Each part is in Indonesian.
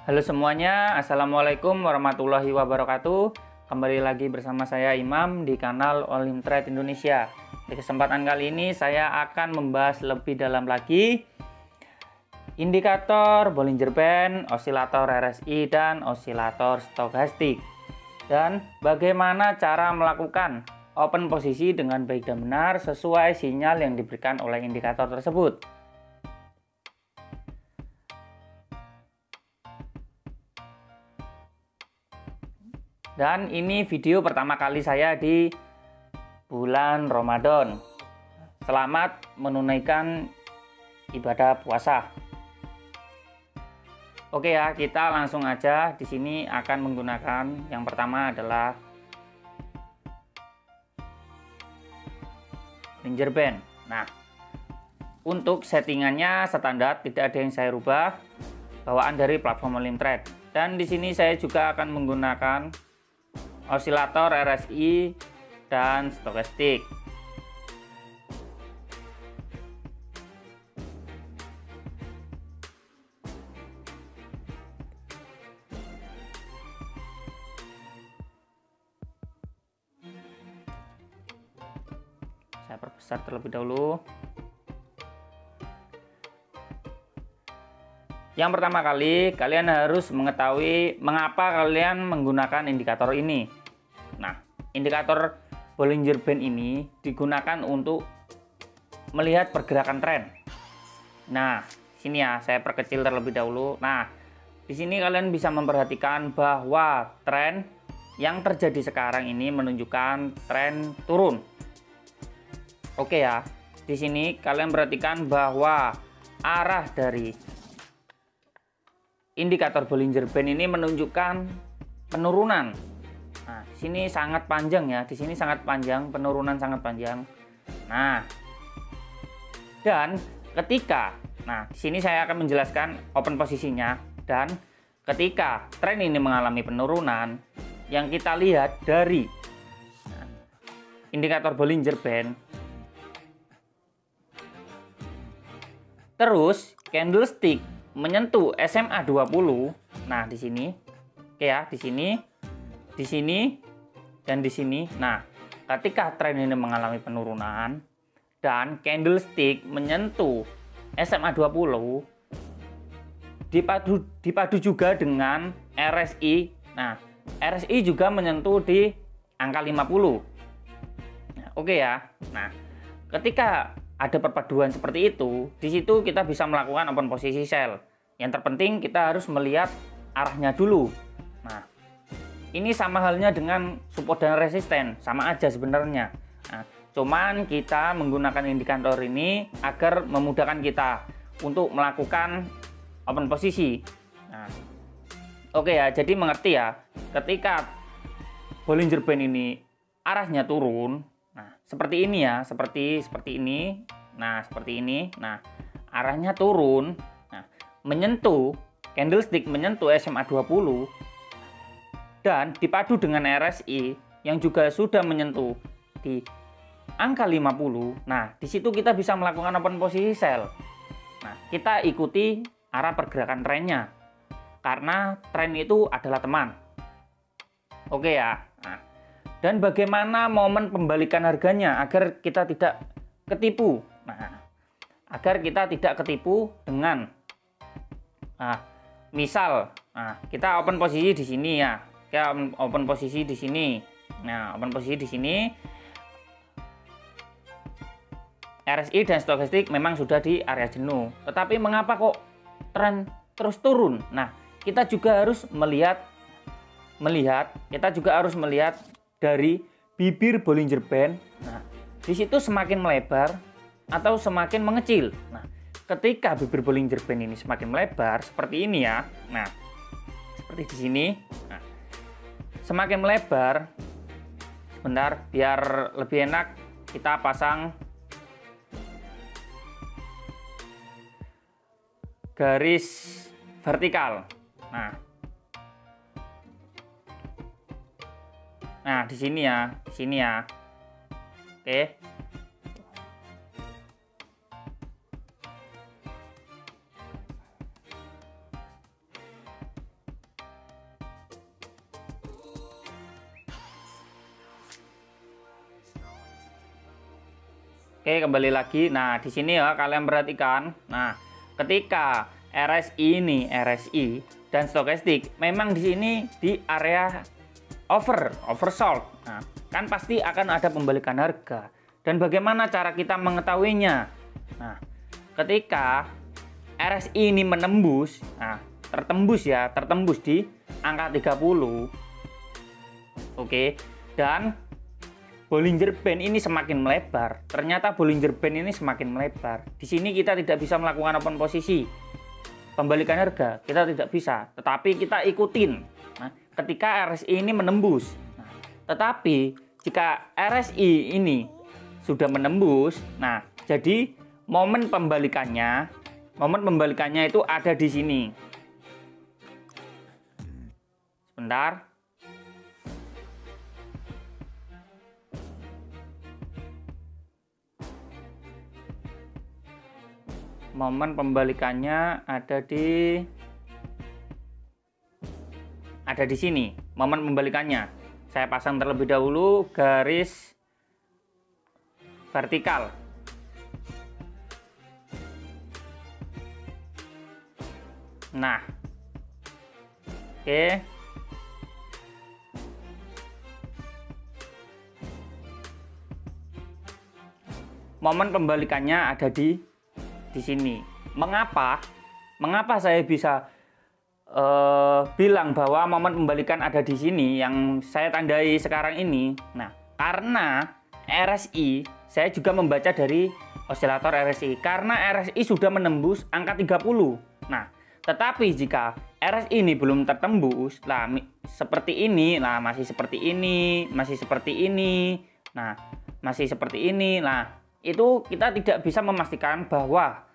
Halo semuanya, Assalamualaikum warahmatullahi wabarakatuh. Kembali lagi bersama saya Imam di kanal All In Trade Indonesia. Di kesempatan kali ini saya akan membahas lebih dalam lagi indikator Bollinger Band, osilator RSI, dan osilator stokastik. Dan bagaimana cara melakukan open posisi dengan baik dan benar sesuai sinyal yang diberikan oleh indikator tersebut. Dan ini video pertama kali saya di bulan Ramadan. Selamat menunaikan ibadah puasa. Oke ya, kita langsung aja. Di sini akan menggunakan yang pertama adalah Bollinger Band. Nah, untuk settingannya standar, tidak ada yang saya rubah. Bawaan dari platform All In Trade. Dan di sini saya juga akan menggunakan osilator RSI dan stokastik. Saya perbesar terlebih dahulu. Yang pertama kali, kalian harus mengetahui mengapa kalian menggunakan indikator ini. Nah, indikator Bollinger Band ini digunakan untuk melihat pergerakan tren. Nah, sini ya, saya perkecil terlebih dahulu. Nah, di sini kalian bisa memperhatikan bahwa tren yang terjadi sekarang ini menunjukkan tren turun. Oke ya, di sini kalian perhatikan bahwa arah dari indikator Bollinger Band ini menunjukkan penurunan. Nah, di sini sangat panjang ya, di sini sangat panjang, penurunan sangat panjang. Nah, dan ketika, di sini saya akan menjelaskan open posisinya. Dan ketika tren ini mengalami penurunan, yang kita lihat dari indikator Bollinger Band, terus candlestick menyentuh SMA 20. Nah, di sini. Oke ya, di sini, dan di sini. Nah, ketika tren ini mengalami penurunan dan candlestick menyentuh SMA 20 dipadu juga dengan RSI. Nah, RSI juga menyentuh di angka 50. Nah, oke ya. Nah, ketika ada perpaduan seperti itu, di situ kita bisa melakukan open posisi sell. Yang terpenting kita harus melihat arahnya dulu. Nah, ini sama halnya dengan support dan resisten, sama aja sebenarnya. Nah, cuman kita menggunakan indikator ini agar memudahkan kita untuk melakukan open posisi. Nah, oke ya, jadi mengerti ya, ketika Bollinger Band ini arahnya turun, nah, seperti ini ya, seperti ini. Nah, seperti ini. Nah, arahnya turun. Nah, menyentuh candlestick menyentuh SMA 20 dan dipadu dengan RSI yang juga sudah menyentuh di angka 50. Nah, di situ kita bisa melakukan open posisi sell. Nah, kita ikuti arah pergerakan trennya. Karena tren itu adalah teman. Oke ya. Nah, dan bagaimana momen pembalikan harganya agar kita tidak ketipu. Nah, agar kita tidak ketipu dengan misal, kita open posisi di sini ya. Kita open posisi di sini. Nah, open posisi di sini. RSI dan stokastik memang sudah di area jenuh. Tetapi mengapa kok tren terus turun? Nah, kita juga harus melihat dari bibir Bollinger Band. Nah, di situ semakin melebar atau semakin mengecil. Nah, ketika bibir Bollinger Band ini semakin melebar seperti ini ya. Nah, seperti di sini. Nah, semakin melebar. Sebentar, biar lebih enak kita pasang garis vertikal. Nah, di sini ya, Oke. Oke, kembali lagi. Nah, di sini ya kalian perhatikan. Nah, ketika RSI dan stokastik memang di sini di area oversold. Nah, kan pasti akan ada pembalikan harga. Dan bagaimana cara kita mengetahuinya? Nah, ketika RSI ini menembus, nah, tertembus di angka 30. Oke, dan Bollinger Band ini semakin melebar. Ternyata Bollinger Band ini semakin melebar. Di sini kita tidak bisa melakukan open posisi. Pembalikan harga kita tidak bisa, tetapi kita ikutin. Nah, ketika RSI ini menembus. Nah, tetapi jika RSI ini sudah menembus, nah, jadi momen pembalikannya itu ada di sini. Sebentar. Momen pembalikannya ada di sini. Momen pembalikannya saya pasang terlebih dahulu garis vertikal. Nah, oke. Momen pembalikannya ada di sini. Mengapa saya bisa bilang bahwa momen pembalikan ada di sini yang saya tandai sekarang ini? Nah, karena RSI, saya juga membaca dari osilator RSI, karena RSI sudah menembus angka 30. Nah, tetapi jika RSI ini belum tertembus, lah seperti ini, lah masih seperti ini, masih seperti ini, nah masih seperti ini, nah itu kita tidak bisa memastikan bahwa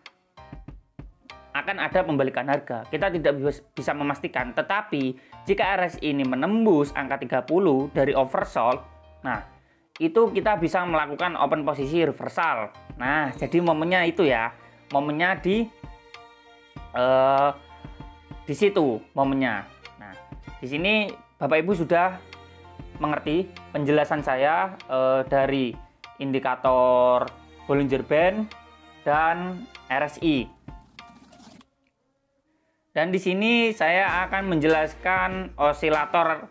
akan ada pembalikan harga. Kita tidak bisa memastikan, tetapi jika RSI ini menembus angka 30 dari oversold, nah itu kita bisa melakukan open posisi reversal. Nah, jadi momennya itu ya, momennya di situ momennya. Nah, di sini Bapak Ibu sudah mengerti penjelasan saya dari indikator Bollinger Band dan RSI. Dan di sini saya akan menjelaskan osilator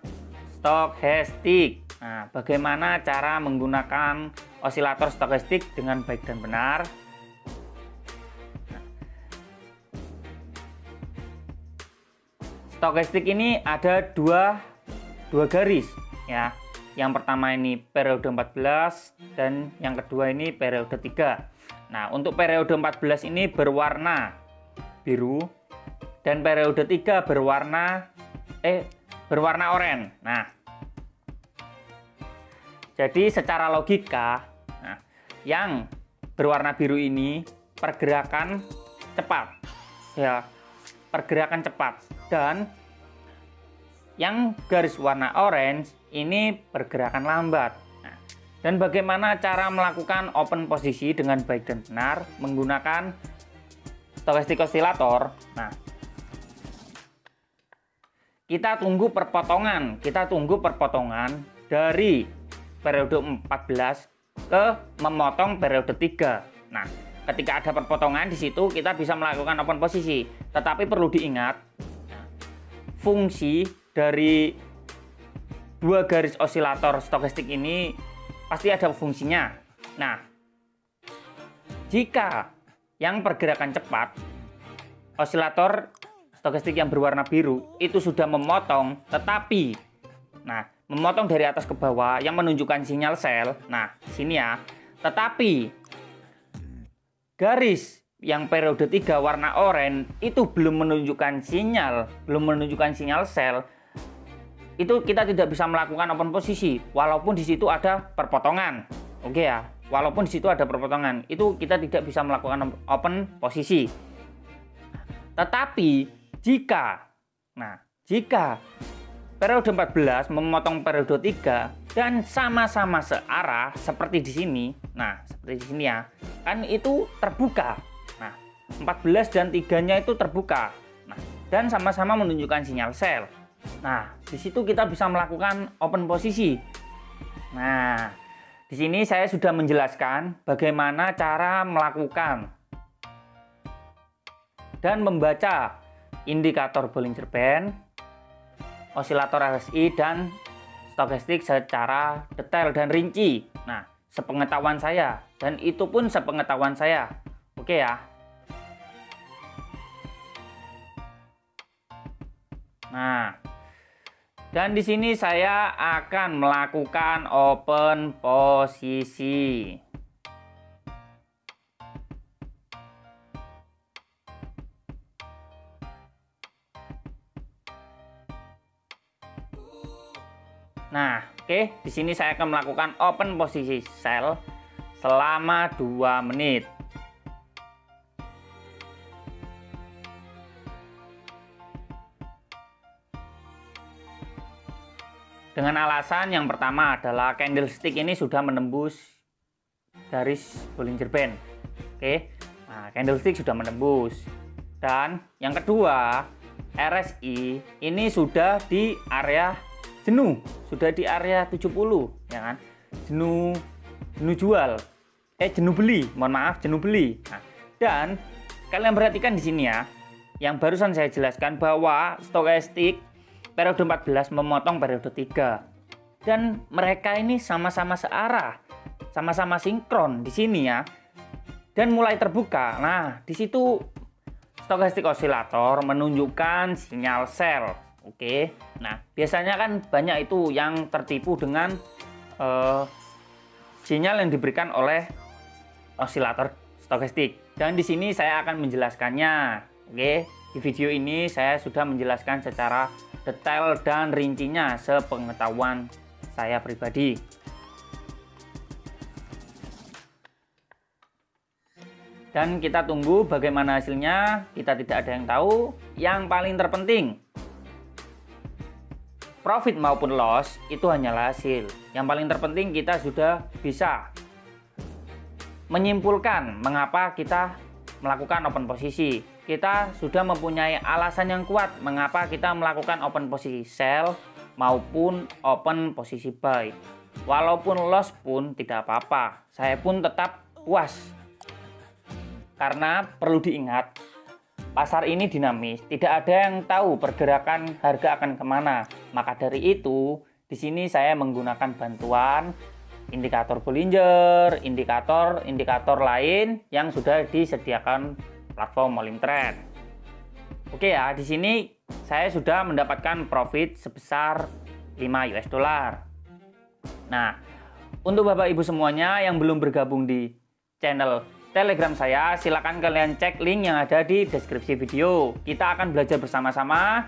stokastik. Nah, bagaimana cara menggunakan osilator stokastik dengan baik dan benar. Stokastik ini ada dua garis ya. Yang pertama ini periode 14 dan yang kedua ini periode 3. Nah, untuk periode 14 ini berwarna biru dan periode 3 berwarna oranye. Nah, jadi secara logika, nah, yang berwarna biru ini pergerakan cepat ya, pergerakan cepat, dan yang garis warna orange ini pergerakan lambat. Nah, dan bagaimana cara melakukan open posisi dengan baik dan benar menggunakan stokastik osilator? Nah, kita tunggu perpotongan dari periode 14 ke memotong periode 3. Nah, ketika ada perpotongan di situ kita bisa melakukan open posisi. Tetapi perlu diingat, fungsi dari dua garis osilator stokastik ini pasti ada fungsinya. Nah, jika yang pergerakan cepat, osilator stokastik yang berwarna biru itu sudah memotong, tetapi memotong dari atas ke bawah yang menunjukkan sinyal sell. Nah, sini ya. Tetapi garis yang periode 3 warna oranye itu belum menunjukkan sinyal sell. Itu kita tidak bisa melakukan open posisi walaupun di situ ada perpotongan. Oke ya. Walaupun di situ ada perpotongan, itu kita tidak bisa melakukan open posisi. Tetapi jika periode 14 memotong periode 3 dan sama-sama searah seperti di sini. Nah, seperti di sini ya. Kan itu terbuka. Nah, 14 dan 3-nya itu terbuka. Nah, dan sama-sama menunjukkan sinyal sell. Nah, di situ kita bisa melakukan open posisi. Nah, Di sini saya sudah menjelaskan bagaimana cara melakukan dan membaca indikator Bollinger Band, osilator RSI, dan stokastik secara detail dan rinci. Nah, sepengetahuan saya, dan itu pun sepengetahuan saya. Oke ya. Nah, dan di sini saya akan melakukan open posisi. Nah, oke, di sini saya akan melakukan open posisi sell selama 2 menit. Dengan alasan yang pertama adalah candlestick ini sudah menembus garis Bollinger Band. Oke, nah, candlestick sudah menembus. Dan yang kedua, RSI ini sudah di area jenuh, sudah di area 70, ya kan? Jenuh jual, jenuh beli, mohon maaf, jenuh beli. Nah, dan kalian perhatikan di sini ya, yang barusan saya jelaskan bahwa stokastik periode 14 memotong periode 3, dan mereka ini sama-sama searah, sama-sama sinkron di sini ya, dan mulai terbuka. Nah, di situ stokastik osilator menunjukkan sinyal sell. Oke, nah biasanya kan banyak itu yang tertipu dengan sinyal yang diberikan oleh osilator stokastik, dan di sini saya akan menjelaskannya. Oke, di video ini saya sudah menjelaskan secara detail dan rincinya sepengetahuan saya pribadi. Dan kita tunggu bagaimana hasilnya, kita tidak ada yang tahu. Yang paling terpenting, profit maupun loss itu hanyalah hasil. Yang paling terpenting kita sudah bisa menyimpulkan mengapa kita melakukan open posisi. Kita sudah mempunyai alasan yang kuat mengapa kita melakukan open posisi sell maupun open posisi buy. Walaupun loss pun tidak apa-apa, saya pun tetap puas. Karena perlu diingat, pasar ini dinamis, tidak ada yang tahu pergerakan harga akan kemana. Maka dari itu, di sini saya menggunakan bantuan indikator Bollinger, indikator lain yang sudah disediakan platform Molimtrade. Oke ya, di sini saya sudah mendapatkan profit sebesar 5 US dollar. Nah, untuk Bapak Ibu semuanya yang belum bergabung di channel Telegram saya, silakan kalian cek link yang ada di deskripsi video. Kita akan belajar bersama-sama,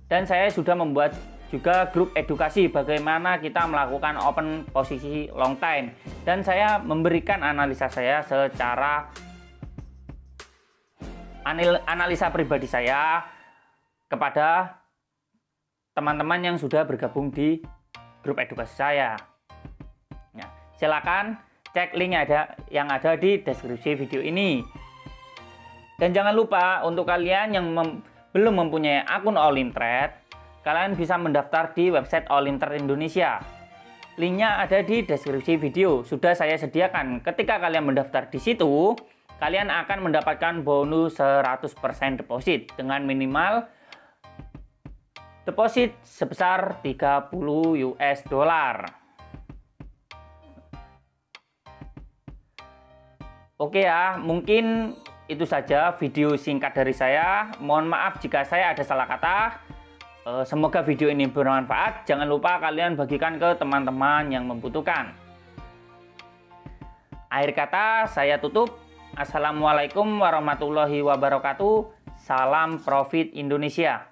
dan saya sudah membuat juga grup edukasi bagaimana kita melakukan open posisi long time, dan saya memberikan analisa saya secara analisa pribadi saya kepada teman-teman yang sudah bergabung di grup edukasi saya. Nah, silakan cek link yang ada di deskripsi video ini. Dan jangan lupa untuk kalian yang belum mempunyai akun Molimtrade, kalian bisa mendaftar di website Molimtrade Indonesia. Linknya ada di deskripsi video, sudah saya sediakan. Ketika kalian mendaftar di situ, kalian akan mendapatkan bonus 100% deposit dengan minimal deposit sebesar 30 US dollar. Oke ya, mungkin itu saja video singkat dari saya. Mohon maaf jika saya ada salah kata. Semoga video ini bermanfaat. Jangan lupa kalian bagikan ke teman-teman yang membutuhkan. Akhir kata saya tutup. Assalamualaikum warahmatullahi wabarakatuh. Salam profit Indonesia.